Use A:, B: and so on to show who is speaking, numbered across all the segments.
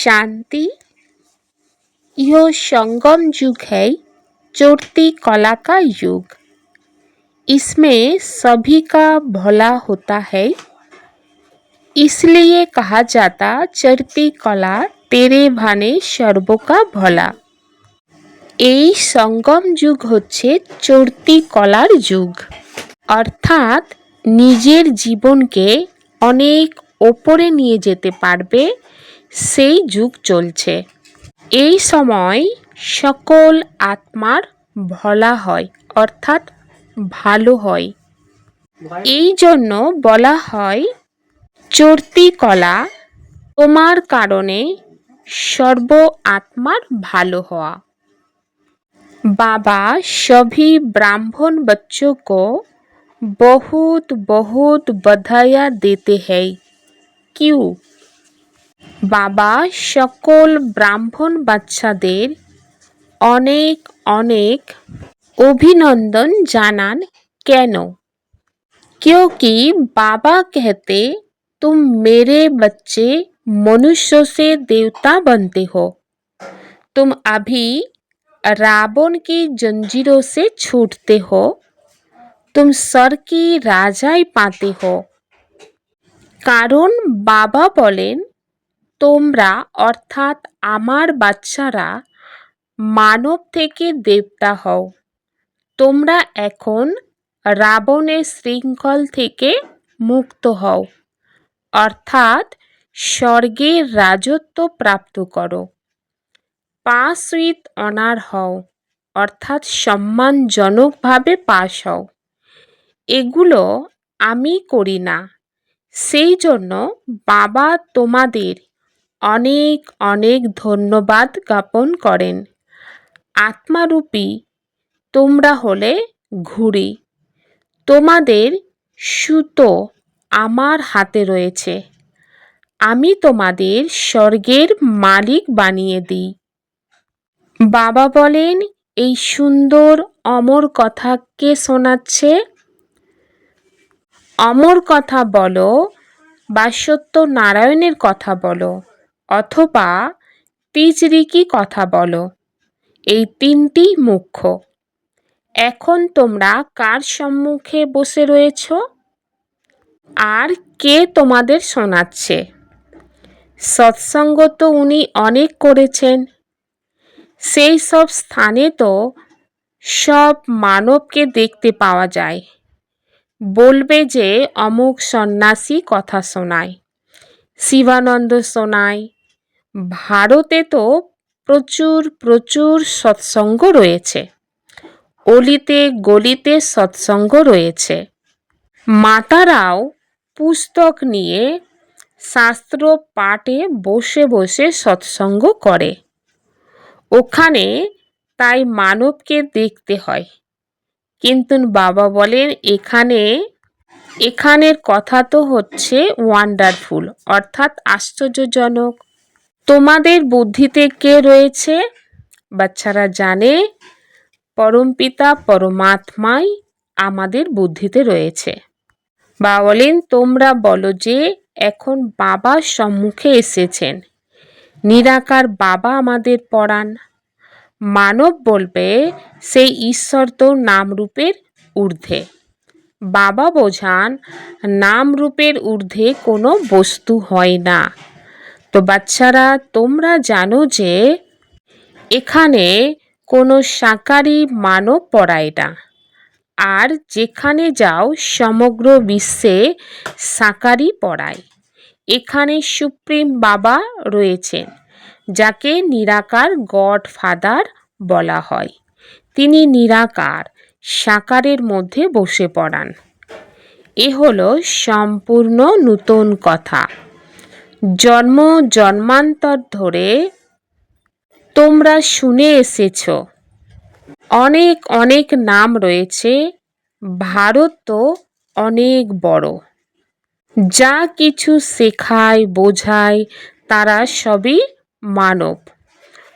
A: शांति। यह संगम युग है, चढ़ती कला का युग। इसमें सभी का भला होता है, इसलिए कहा जाता चढ़ती कला तेरे भाने सर्व का भला। এই সঙ্গম যুগ হচ্ছে চড়তি কলার যুগ, অর্থাৎ নিজের জীবনকে অনেক ওপরে নিয়ে যেতে পারবে সেই যুগ চলছে। এই সময় সকল আত্মার ভলা হয়, অর্থাৎ ভালো হয়। এই জন্য বলা হয় চড়তি কলা তোমার কারণে সর্ব আত্মার ভালো হওয়া। बाबा सभी ब्राह्मण बच्चों को बहुत बहुत बधाइयाँ देते हैं। क्यों? बाबा सकल ब्राह्मण बाচ্চাদের অনেক অনেক অভিনন্দন জানান কেন? क्योंकि बाबा कहते तुम मेरे बच्चे मनुष्य से देवता बनते हो। तुम अभी रावण की जंजीरों से छूटते हो, तुम स्वर की राजाई पाते हो। কারণ বাবা বলেন তোমরা অর্থাৎ আমার বাচ্চারা মানব থেকে দেবতা হও। তোমরা এখন রাবণের শৃঙ্খল থেকে মুক্ত হও, অর্থাৎ স্বর্গের রাজত্ব প্রাপ্ত করো। পাস উইথ অনার হও, অর্থাৎ সম্মানজনকভাবে পাস হও। এগুলো আমি করি না, সেই জন্য বাবা তোমাদের অনেক অনেক ধন্যবাদ জ্ঞাপন করেন। আত্মারূপী তোমরা হলে ঘুড়ি, তোমাদের সুতো আমার হাতে রয়েছে। আমি তোমাদের স্বর্গের মালিক বানিয়ে দিই। বাবা বলেন এই সুন্দর অমর কথা কে শোনাচ্ছে? অমর কথা বলো বা সত্যনারায়ণের কথা বলো অথবা তিজরিকি কথা বলো, এই তিনটি মুখ্য। এখন তোমরা কার সম্মুখে বসে রয়েছ আর কে তোমাদের শোনাচ্ছে? সৎসঙ্গ তো উনি অনেক করেছেন, সেই সব স্থানে তো সব মানবকে দেখতে পাওয়া যায়। বলবে যে অমুক সন্ন্যাসী কথা শোনায়, শিবানন্দ শোনায়। ভারতে তো প্রচুর প্রচুর সৎসঙ্গ রয়েছে, অলিতে গলিতে সৎসঙ্গ রয়েছে। মাতারাও পুস্তক নিয়ে শাস্ত্র পাঠে বসে বসে সৎসঙ্গ করে। ওখানে তাই মানবকে দেখতে হয়, কিন্তু বাবা বলেন এখানের কথা তো হচ্ছে ওয়ান্ডারফুল, অর্থাৎ আশ্চর্যজনক। তোমাদের বুদ্ধিতে কে রয়েছে? বাচ্চারা জানে পরমপিতা পরমাত্মাই আমাদের বুদ্ধিতে রয়েছে। বাবা বলেন তোমরা বলো যে এখন বাবার সম্মুখে এসেছেন, নিরাকার বাবা আমাদের পড়ান। মানব বলবে সেই ঈশ্বর তো নামরূপের ঊর্ধ্বে। বাবা বোঝান নামরূপের ঊর্ধ্বে কোনো বস্তু হয় না। তো বাচ্চারা তোমরা জানো যে এখানে কোনো সাকারি মানব পড়ায় না, আর যেখানে যাও সমগ্র বিশ্বে সাকারি পড়ায়। এখানে সুপ্রিম বাবা রয়েছেন, যাকে নিরাকার গড ফাদার বলা হয়। তিনি নিরাকার সাকারের মধ্যে বসে পড়ান। এ হলো সম্পূর্ণ নূতন কথা। জন্ম জন্মান্তর ধরে তোমরা শুনে এসেছ অনেক অনেক নাম রয়েছে। ভারত তো অনেক বড়, যা কিছু শেখায় বোঝায় তারা সবই মানব,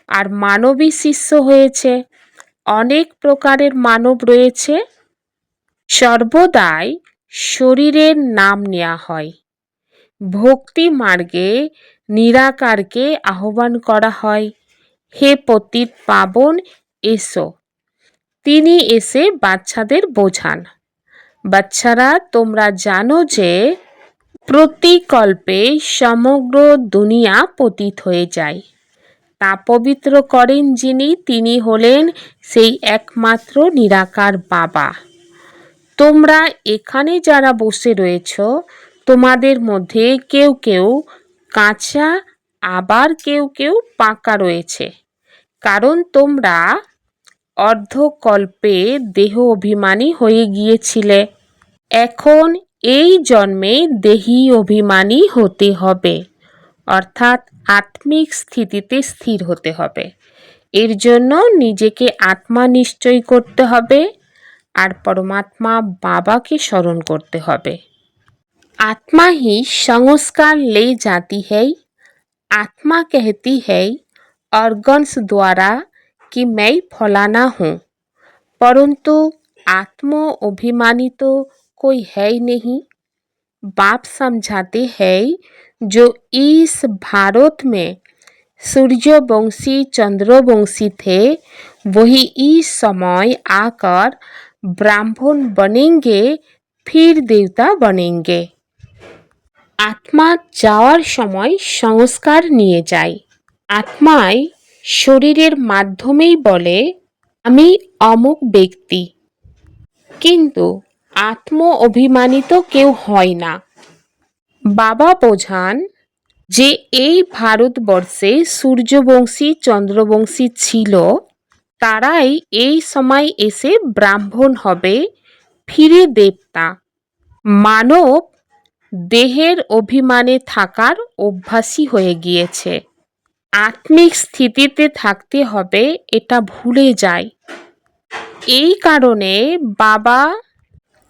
A: আর মানবী শিষ্য হয়েছে। অনেক প্রকারের মানব রয়েছে। সর্বদাই শরীরের নাম নেওয়া হয়, ভক্তি মার্গে নিরাকারকে আহ্বান করা হয়, হে পতিত পাবন এসো। তিনি এসে বাচ্চাদের বোঝান, বাচ্চারা তোমরা জানো যে প্রতিকল্পে সমগ্র দুনিয়া পতিত হয়ে যায়। তা পবিত্র করেন যিনি, তিনি হলেন সেই একমাত্র নিরাকার বাবা। তোমরা এখানে যারা বসে রয়েছ, তোমাদের মধ্যে কেউ কেউ কাঁচা, আবার কেউ কেউ পাকা রয়েছে, কারণ তোমরা অর্ধকল্পে দেহ অভিমানী হয়ে গিয়েছিলে। এখন এই জন্মে দেহী অভিমানী হতে হবে, অর্থাৎ আত্মিক স্থিতিতে স্থির হতে হবে। এর জন্য নিজেকে আত্মা নিশ্চয় করতে হবে আর পরমাত্মা বাবাকে স্মরণ করতে হবে। आत्मा ही संस्कार ले जाती है। आत्मा कहती है ऑर्गन्स द्वारा कि मैं फलाना हूँ, परंतु आत्मा अभिमानी तो कोई है ही नहीं। बाप समझाते हैं जो इस भारत में सूर्यवंशी चंद्रवंशी थे, वही इस समय आकर ब्राह्मण बनेंगे, फिर देवता बनेंगे। आत्मा যাওয়ার সময় সংস্কার নিয়ে যায়। আত্মায় শরীরের মাধ্যমেই বলে আমি অমুক ব্যক্তি, কিন্তু আত্ম অভিমানিত কেউ হয় না। বাবা বোঝান যে এই ভারতবর্ষে সূর্যবংশী চন্দ্রবংশী ছিল, তারাই এই সময় এসে ব্রাহ্মণ হবে, ফিরে দেবতা। মানব দেহের অভিমানে থাকার অভ্যাসী হয়ে গিয়েছে। আত্মিক স্থিতিতে থাকতে হবে এটা ভুলে যায়। এই কারণে বাবা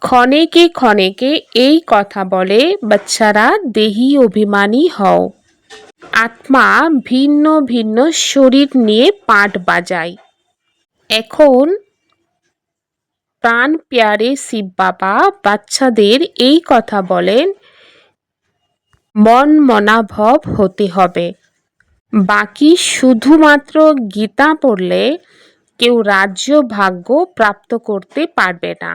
A: ক্ষণেকে ক্ষণেকে এই কথা বলে, বাচ্চারা দেহী অভিমানী হও। আত্মা ভিন্ন ভিন্ন শরীর নিয়ে পাট বাজায়। এখন প্রাণ প্যারে শিব বাবা বাচ্চাদের এই কথা বলেন, মন মনাভব হতে হবে। বাকি শুধুমাত্র গীতা পড়লে কেউ রাজ্য ভাগ্য প্রাপ্ত করতে পারবে না।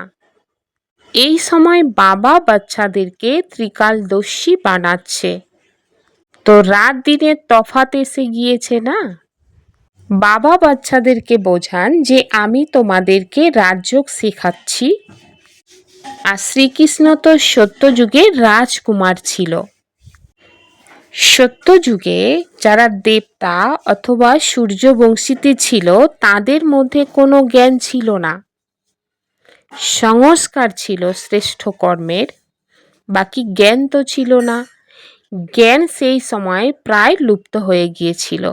A: এই সময় বাবা বাচ্চাদেরকে ত্রিকালদর্শী বানাচ্ছে, তো রাত দিনের তফাৎ এসে গিয়েছে না। বাবা বাচ্চাদেরকে বোঝান যে আমি তোমাদেরকে রাজযোগ শেখাচ্ছি। আর শ্রীকৃষ্ণ তো সত্যযুগে রাজকুমার ছিল। সত্যযুগে যারা দেবতা অথবা সূর্যবংশীতে ছিল, তাদের মধ্যে কোনো জ্ঞান ছিল না। সংস্কার ছিল শ্রেষ্ঠ কর্মের, বাকি জ্ঞান তো ছিল না। জ্ঞান সেই সময় প্রায় লুপ্ত হয়ে গিয়েছিল।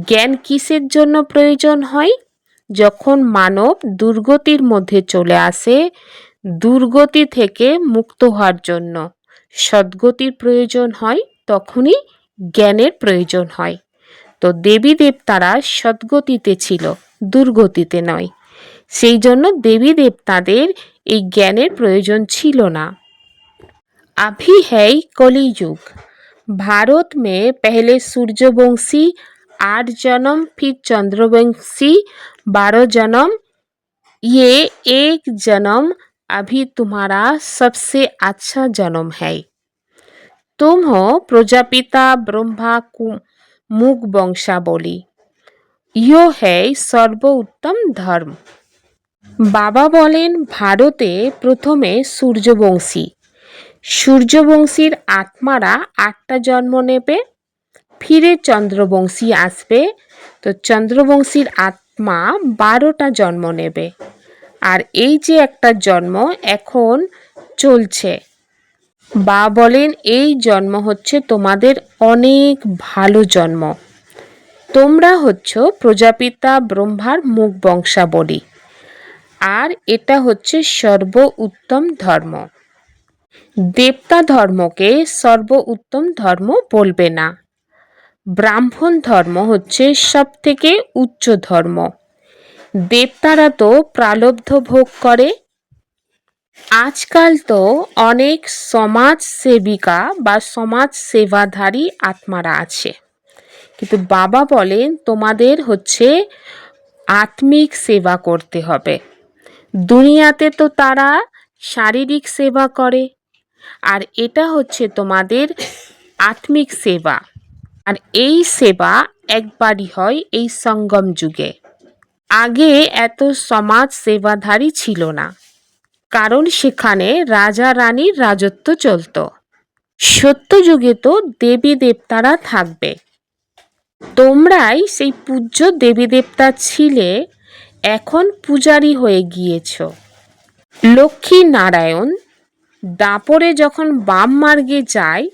A: জ্ঞান কিসের জন্য প্রয়োজন হয়? যখন মানব দুর্গতির মধ্যে চলে আসে, দুর্গতি থেকে মুক্ত হওয়ার জন্য সদ্গতির প্রয়োজন হয়, তখনই জ্ঞানের প্রয়োজন হয়। তো দেবী দেবতারা সদ্গতিতে ছিল, দুর্গতিতে নয়। সেই জন্য দেবী দেবতাদের এই জ্ঞানের প্রয়োজন ছিল না। अभी है कलियुग। भारत में पहले सूर्यवंशी 8 जन्म, फिर चंद्रवंशी 12 जन्म, ये एक जन्म अभी तुम्हारा सबसे अच्छा जन्म है। तुम हो प्रजापिता ब्रह्मा मुख वंशावली। यो है सर्वोत्तम धर्म। বাবা বলেন ভারতে প্রথমে সূর্যবংশী, সূর্যবংশীর আত্মারা 8টা জন্ম নেবে, ফিরে চন্দ্রবংশী আসবে, তো চন্দ্রবংশীর আত্মা 12টা জন্ম নেবে। আর এই যে একটা জন্ম এখন চলছে, বা বলেন এই জন্ম হচ্ছে তোমাদের অনেক ভালো জন্ম। তোমরা হচ্ছ প্রজাপিতা ব্রহ্মার মুখ বংশাবলী, আর এটা হচ্ছে সর্ব উত্তম ধর্ম। দেবতা ধর্মকে সর্ব উত্তম ধর্ম বলবে না। ব্রাহ্মণ ধর্ম হচ্ছে সব থেকে উচ্চ ধর্ম। দেবতারা তো প্রালব্ধ ভোগ করে, আজকাল তো অনেক সমাজ সেবিকা বা সমাজ সেবাধারী আত্মারা আছে, কিন্তু বাবা বলেন তোমাদের হচ্ছে আত্মিক সেবা করতে হবে। দুনিয়াতে তো তারা শারীরিক সেবা করে, আর এটা হচ্ছে তোমাদের আত্মিক সেবা। আর এই সেবা একবারই হয় এই সঙ্গম যুগে। আগে এত সমাজ সেবাধারী ছিল না, কারণ সেখানে রাজা রানীর রাজত্ব চলত। সত্য যুগে তো দেবী দেবতারা থাকবে, তোমরাই সেই পূজ্য দেবী দেবতা ছিলে, এখন পূজারী হয়ে গিয়েছ। লক্ষ্মী নারায়ণ দাপরে যখন বাম মার্গে যায়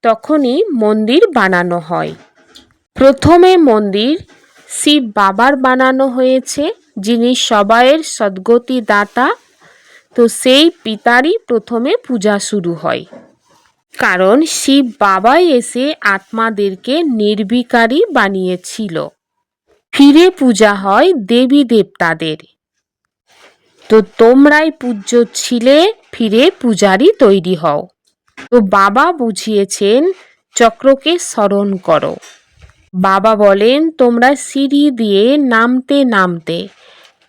A: তখনই মন্দির বানানো হয়। প্রথমে মন্দির শিব বাবার বানানো হয়েছে, যিনি সবাইয়ের সদ্গতি দাতা। তো সেই পিতারই প্রথমে পূজা শুরু হয়, কারণ শিব বাবাই এসে আত্মাদেরকে নির্বিকারী বানিয়েছিল। ফিরে পূজা হয় দেবী দেবতাদের। তো তোমরাই পূজ্য ছিলে, ফিরে পূজারী তৈরি হও। তো বাবা বুঝিয়েছেন চক্রকে স্মরণ করো। বাবা বলেন তোমরা সিঁড়ি দিয়ে নামতে নামতে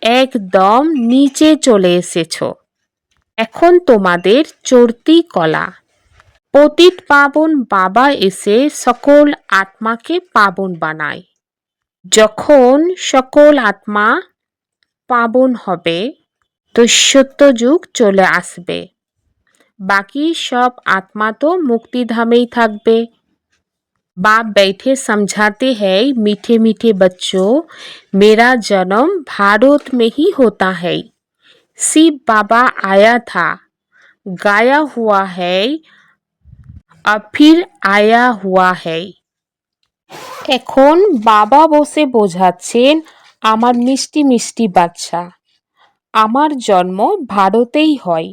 A: একদম নিচে চলে এসেছ, এখন তোমাদের চড়তি কলা। পতিত পাবন বাবা এসে সকল আত্মাকে পাবন বানায়। যখন সকল আত্মা পাবন হবে তো সত্যযুগ চলে আসবে, বাকি সব आत्मा तो मुक्तिधाम ही থাকবে। बाप बैठे समझाते हैं मीठे मीठे बच्चों, मेरा जन्म भारत में ही होता है। शिव बाबा आया था, गाया हुआ है, अब फिर आया हुआ है। এখন বাবা বসে বোঝাচ্ছেন আমার মিষ্টি মিষ্টি বাচ্চা, আমার জন্ম ভারতেই হয়।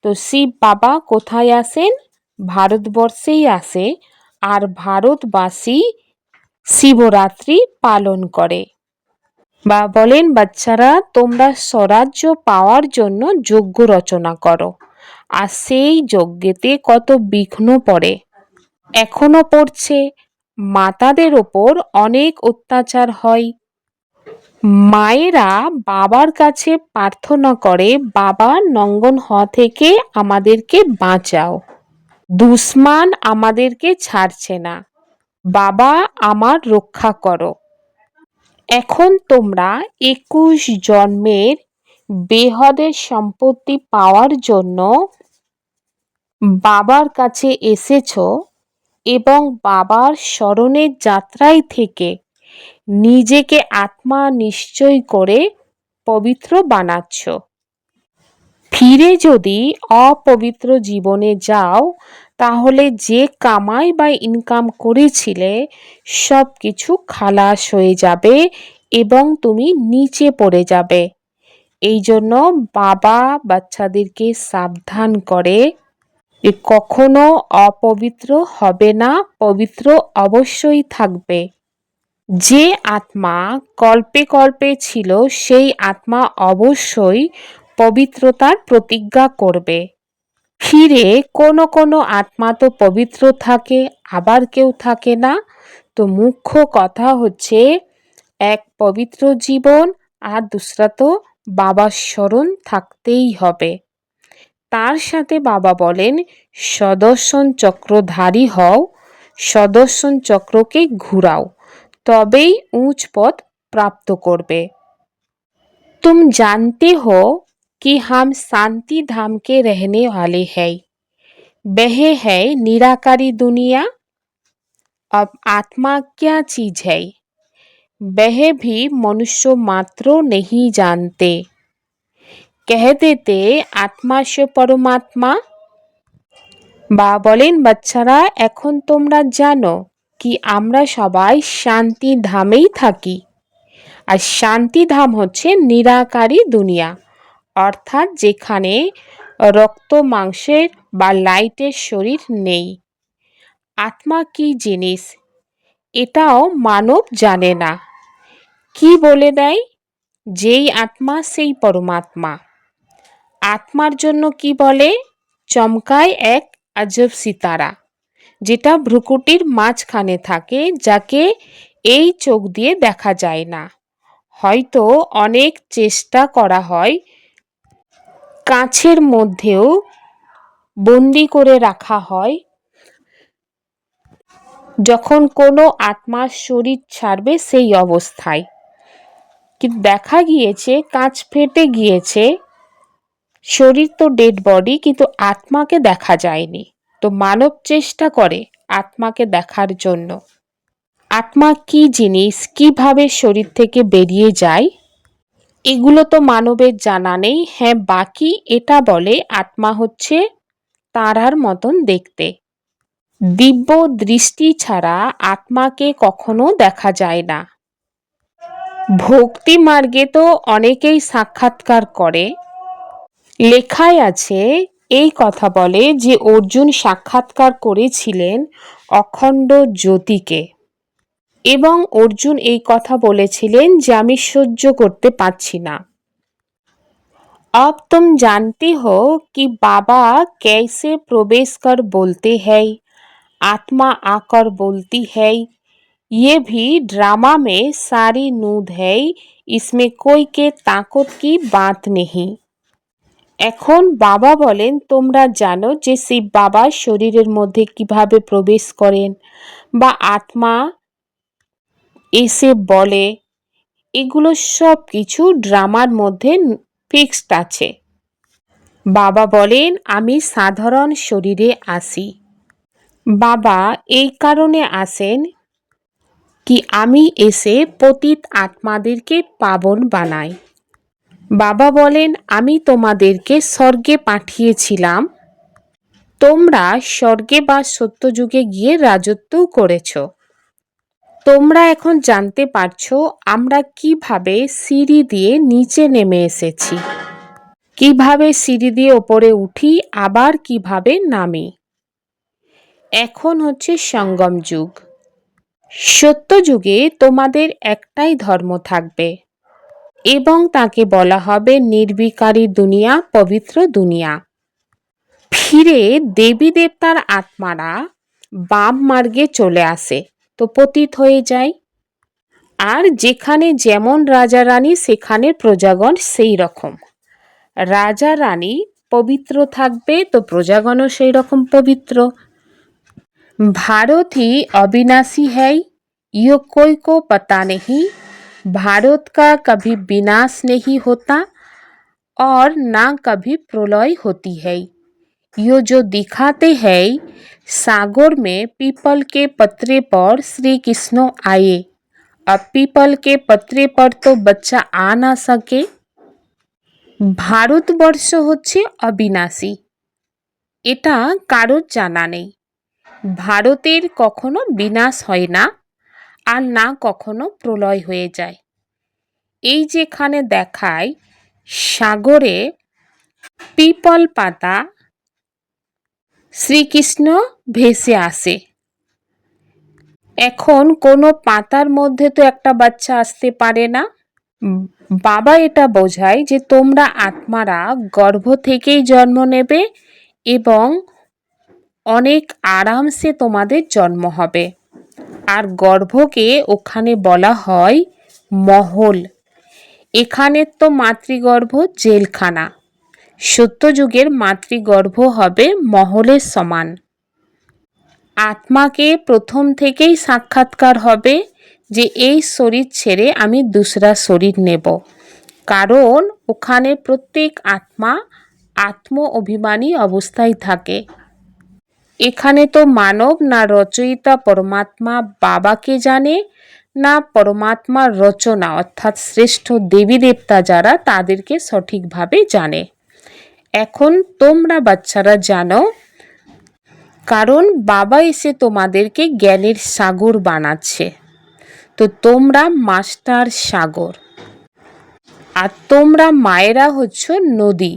A: তো শিব বাবা কোথায় আসেন? ভারতবর্ষেই আসে, আর ভারতবাসী শিবরাত্রি পালন করে। বা বলেন বাচ্চারা তোমরা স্বরাজ্য পাওয়ার জন্য যজ্ঞ রচনা করো, আর সেই যজ্ঞেতে কত বিঘ্ন পড়ে, এখনো পড়ছে। মাতাদের ওপর অনেক অত্যাচার হয়। মায়েরা বাবার কাছে প্রার্থনা করে বাবা নঙ্গন হওয়া থেকে আমাদেরকে বাঁচাও, দুশ্মন আমাদেরকে ছাড়ছে না, বাবা আমার রক্ষা করো। এখন তোমরা 21 জন্মের বেহদের সম্পত্তি পাওয়ার জন্য বাবার কাছে এসেছ, এবং বাবার স্মরণের যাত্রায় থেকে নিজেকে আত্মা নিশ্চয় করে পবিত্র বানাচ্ছ। ফিরে যদি অপবিত্র জীবনে যাও তাহলে যে কামাই বা ইনকাম করেছিলে সব কিছু খালাস হয়ে যাবে এবং তুমি নিচে পড়ে যাবে। এই জন্য বাবা বাচ্চাদেরকে সাবধান করে যে কখনো অপবিত্র হবে না, পবিত্র অবশ্যই থাকবে। যে আত্মা কল্পে কল্পে ছিল সেই আত্মা অবশ্যই পবিত্রতার প্রতিজ্ঞা করবে। ফিরে কোনো কোনো আত্মা তো পবিত্র থাকে, আবার কেউ থাকে না। তো মুখ্য কথা হচ্ছে এক পবিত্র জীবন, আর দুসরা তো বাবার স্মরণ থাকতেই হবে। তার সাথে বাবা বলেন সদর্শন চক্রধারী হও, সদর্শন চক্রকে ঘুরাও, তবেই উচ্চ পদ प्राप्त করবে। तुम जानते हो कि हम शांति धाम के रहने वाले हैं, वह है निराकारी दुनिया। अब आत्मा क्या चीज है वह भी मनुष्य मात्र नहीं जानते, कह देते आत्मा से परमात्मा। বা বলেন বাচ্চারা এখন তোমরা জানো কি আমরা সবাই শান্তি ধামেই থাকি, আর শান্তি ধাম হচ্ছে নিরাকারী দুনিয়া, অর্থাৎ যেখানে রক্ত মাংসের বা লাইটের শরীর নেই। আত্মা কি জিনিস এটাও মানব জানে না। কি বলে দেয় যেই আত্মা সেই পরমাত্মা। আত্মার জন্য কি বলে? চমকায় এক আজব সিতারা, যেটা ভ্রুকুটির মাঝখানে থাকে, যাকে এই চোখ দিয়ে দেখা যায় না। হয়তো অনেক চেষ্টা করা হয়, কাছের মধ্যেও বন্দি করে রাখা হয়, যখন কোনো আত্মার শরীর ছাড়বে সেই অবস্থায়। কিন্তু দেখা গিয়েছে কাঁচ ফেটে গিয়েছে, শরীর তো ডেড বডি, কিন্তু আত্মাকে দেখা যায়নি। তো মানব চেষ্টা করে আত্মাকে দেখার জন্য। আত্মা কি জিনিস, কিভাবে শরীর থেকে বেরিয়ে যায়, এগুলো তো মানবের জানা নেই। হ্যাঁ, বাকি এটা বলে আত্মা হচ্ছে তারার মতন দেখতে। দিব্য দৃষ্টি ছাড়া আত্মাকে কখনো দেখা যায় না। ভক্তি মার্গে তো অনেকেই সাক্ষাৎকার করে। লেখায় আছে, এই কথা বলে যে অর্জুন সাক্ষাৎকার করেছিলেন অখণ্ড জ্যোতিকে, এবং অর্জুন এই কথা বলেছিলেন যে আমি সহ্য করতে পারছি না। अब तुम जानती हो कि बाबा कैसे प्रवेश कर बोलते हैं, आत्मा आकर बोलती है, ये भी ड्रामा में सारी नूद है, इसमें कोई के ताकत की बात नहीं। এখন বাবা বলেন, তোমরা জানো যে সেই বাবা শরীরের মধ্যে কিভাবে প্রবেশ করেন, বা আত্মা এসে বলে, এগুলো সব কিছু ড্রামার মধ্যে ফিক্সড আছে। বাবা বলেন, আমি সাধারণ শরীরে আসি। বাবা এই কারণে আসেন কি আমি এসে পতিত আত্মাদেরকে পাবন বানাই। বাবা বলেন, আমি তোমাদেরকে স্বর্গে পাঠিয়েছিলাম, তোমরা স্বর্গে বা সত্যযুগে গিয়ে রাজত্বও করেছ। তোমরা এখন জানতে পারছো আমরা কিভাবে সিঁড়ি দিয়ে নিচে নেমে এসেছি, কিভাবে সিঁড়ি দিয়ে ওপরে উঠি, আবার কিভাবে নামি। এখন হচ্ছে সঙ্গম যুগ। সত্যযুগে তোমাদের একটাই ধর্ম থাকবে, এবং তাকে বলা হবে নির্বিকারী দুনিয়া, পবিত্র দুনিয়া। ফিরে দেবী দেবতার আত্মারা বাম মার্গে চলে আসে, তো পতিত হয়ে যায়। আর যেখানে যেমন রাজা রানী, সেখানে প্রজাগণ সেই রকম। রাজা রানী পবিত্র থাকবে, তো প্রজাগণও সেই রকম পবিত্র। भारत ही अविनाशी है, यो कोई को पता नहीं। भारत का कभी विनाश नहीं होता और ना कभी प्रलय होती है। यो जो दिखाते हैं सागर में पीपल के पत्रे पर श्री कृष्ण आए, अब पीपल के पत्रे पर तो बच्चा आ ना सके। ভারতবর্ষ হচ্ছে অবিনাশী, এটা কারোর জানা নেই। ভারতের কখনো বিনাশ হয় না, আর না কখনো প্রলয় হয়ে যায়। এই যেখানে দেখায় সাগরে পিপল পাতা, শ্রীকৃষ্ণ ভেসে আসে। এখন কোনো পাতার মধ্যে তো একটা বাচ্চা আসতে পারে না। বাবা এটা বোঝায় যে তোমরা আত্মারা গর্ভ থেকেই জন্ম নেবে, এবং অনেক আরামসে তোমাদের জন্ম হবে। আর গর্ভকে ওখানে বলা হয় মহল। এখানের তো মাতৃগর্ভ জেলখানা, সত্যযুগের মাতৃগর্ভ হবে মহলের সমান। আত্মাকে প্রথম থেকেই সাক্ষাৎকার হবে যে এই শরীর ছেড়ে আমি দুসরা শরীর নেব, কারণ ওখানে প্রত্যেক আত্মা আত্ম অভিমানী অবস্থায় থাকে। এখানে তো মানব না রচয়িতা পরমাত্মা বাবাকে জানে, না পরমাত্মার রচনা অর্থাৎ শ্রেষ্ঠ দেবী দেবতা যারা, তাদেরকে সঠিকভাবে জানে। এখন তোমরা বাচ্চারা জানো, কারণ বাবা এসে তোমাদেরকে জ্ঞানের সাগর বানাচ্ছে। তো তোমরা মাস্টার সাগর, আর তোমরা মায়েরা হচ্ছ নদী।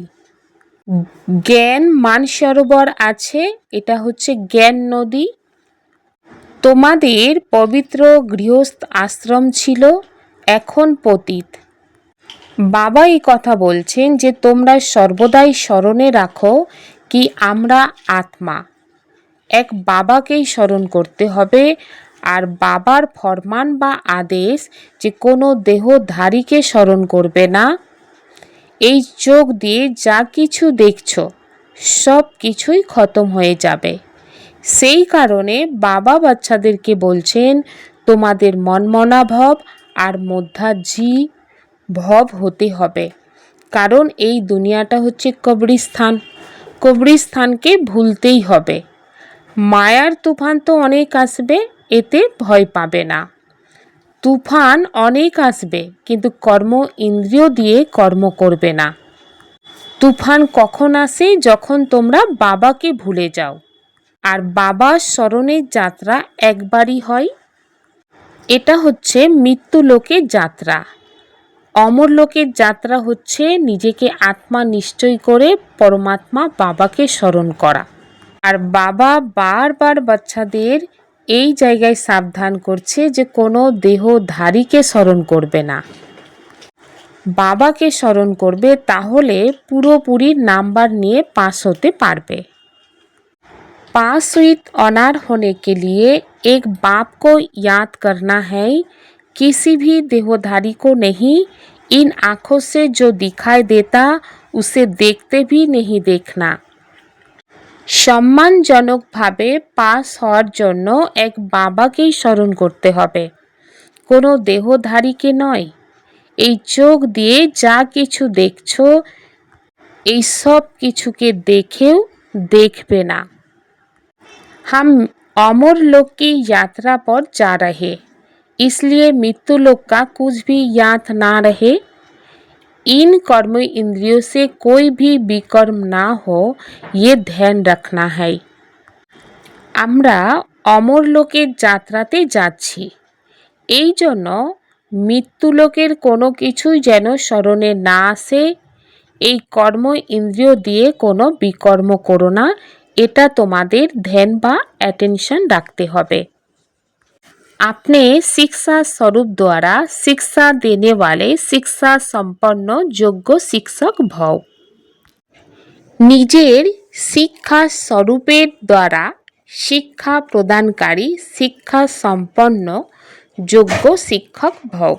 A: জ্ঞান মানসরোবর আছে, এটা হচ্ছে জ্ঞান নদী। তোমাদের পবিত্র গৃহস্থ আশ্রম ছিল, এখন পতিত। বাবা এই কথা বলছেন যে তোমরা সর্বদাই স্মরণে রাখো কি আমরা আত্মা। এক বাবাকেই স্মরণ করতে হবে, আর বাবার ফরমান বা আদেশ যে কোনো দেহধারীকে স্মরণ করবে না। এই চোখ দিয়ে যা কিছু দেখছো সব কিছুই খতম হয়ে যাবে। সেই কারণে বাবা বাচ্চাদেরকে বলছেন তোমাদের মনমনা ভব আর মধ্যাজি ভব হতে হবে, কারণ এই দুনিয়াটা হচ্ছে কবরস্থান। কবরস্থানকে ভুলতেই হবে। মায়ার তুফান তো অনেক আসবে, এতে ভয় পাবে না। তুফান অনেক আসবে, কিন্তু কর্ম ইন্দ্রিয় দিয়ে কর্ম করবে না। তুফান কখন আসে? যখন তোমরা বাবাকে ভুলে যাও। আর বাবার স্মরণের যাত্রা একবারই হয়। এটা হচ্ছে মৃত্যু লোকের যাত্রা। অমর লোকের যাত্রা হচ্ছে নিজেকে আত্মা নিশ্চয় করে পরমাত্মা বাবাকে স্মরণ করা। আর বাবা বারবার বাচ্চাদের এই জায়গায় সাবধান করছে যে কোনো দেহধারীকে স্মরণ করবে না, বাবাকে স্মরণ করবে, তাহলে পুরোপুরি নাম্বার নিয়ে পাस होते पारबे। पास विथ ऑनर होने के लिए एक बाप को याद करना है, किसी भी देहधारी को नहीं। इन आँखों से जो दिखाई देता उसे देखते भी नहीं देखना। সম্মানজনকভাবে পাস হওয়ার জন্য এক বাবাকেই স্মরণ করতে হবে, কোনো দেহধারীকে নয়। এই চোখ দিয়ে যা কিছু দেখছো এই সব কিছুকে দেখেও देखबे ना। हम अमर लोक की यात्रा पर जा रहे, इसलिए मृत्यु लोक का कुछ भी याद ना रहे। इन कर्म इंद्रियों से कोई भी विकर्म ना हो, ये ध्यान रखना है। আমরা অমর লোকের যাত্রাতে যাচ্ছি, এই জন্য মৃত্যুলোকের কোনো কিছুই যেন স্মরণে না আসে। এই কর্ম ইন্দ্রিয় দিয়ে কোনো বিকর্ম করো না, এটা তোমাদের ধ্যান বা অ্যাটেনশন রাখতে হবে। अपने शिक्षा स्वरूप द्वारा शिक्षा देने वाले शिक्षा संपन्न যোগ্য শিক্ষক ভব। নিজের শিক্ষা স্বরূপের দ্বারা শিক্ষা প্রদানকারী শিক্ষা সম্পন্ন যোগ্য শিক্ষক ভব।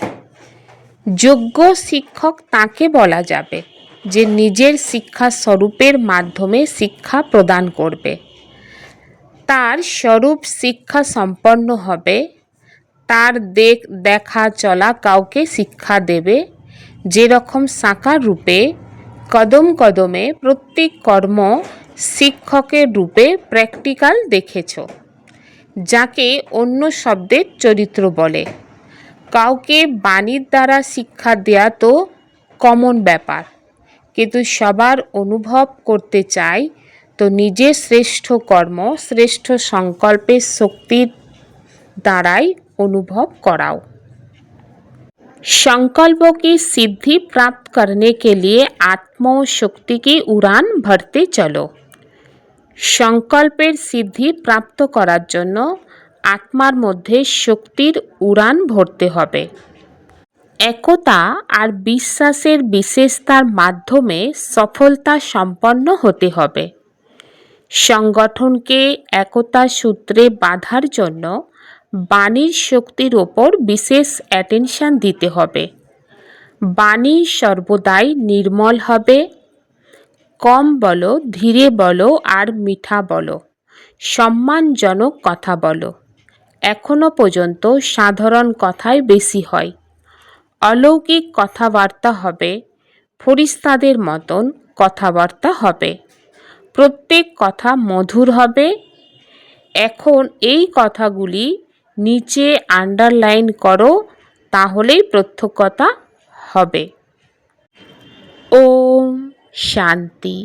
A: যোগ্য শিক্ষক তাকে বলা যাবে যে নিজের শিক্ষা স্বরূপের মাধ্যমে শিক্ষা প্রদান করবে। তার স্বরূপ শিক্ষা সম্পন্ন হবে, তার দেখা চলা কাউকে শিক্ষা দেবে। যেরকম সাকার রূপে কদম কদমে প্রত্যেক কর্ম শিক্ষকের রূপে প্র্যাকটিক্যাল দেখেছ, যাকে অন্য শব্দের চরিত্র বলে। কাউকে বাণীর দ্বারা শিক্ষা দেয়া তো কমন ব্যাপার, কিন্তু সবার অনুভব করতে চাই তো নিজের শ্রেষ্ঠ কর্ম শ্রেষ্ঠ সংকল্পের শক্তির দ্বারাই অনুভব कराओ। संकल्प की सिद्धि प्राप्त करने के लिए आत्मा शक्ति की उड़ान भरते चलो। संकल्पेर सिद्धि प्राप्त करार जन्य आत्मार मध्य शक्तिर उड़ान भरते हबे। एकता और विश्वासेर विशेषतार माध्यमे सफलता सम्पन्न होते हबे। संगठन के एकता सूत्रे बाधार जन्य বাণীর শক্তির ওপর বিশেষ অ্যাটেনশন দিতে হবে। বাণী সর্বদাই নির্মল হবে। কম বলো, ধীরে বলো আর মিঠা বলো, সম্মানজনক কথা বলো। এখনো পর্যন্ত সাধারণ কথাই বেশি হয়। অলৌকিক কথাবার্তা হবে, ফরিস্তাদের মতন কথাবার্তা হবে। প্রত্যেক কথা মধুর হবে। এখন এই কথাগুলি নিচে আন্ডারলাইন করো, তাহলেই প্রত্যক্ষতা হবে। ওম শান্তি।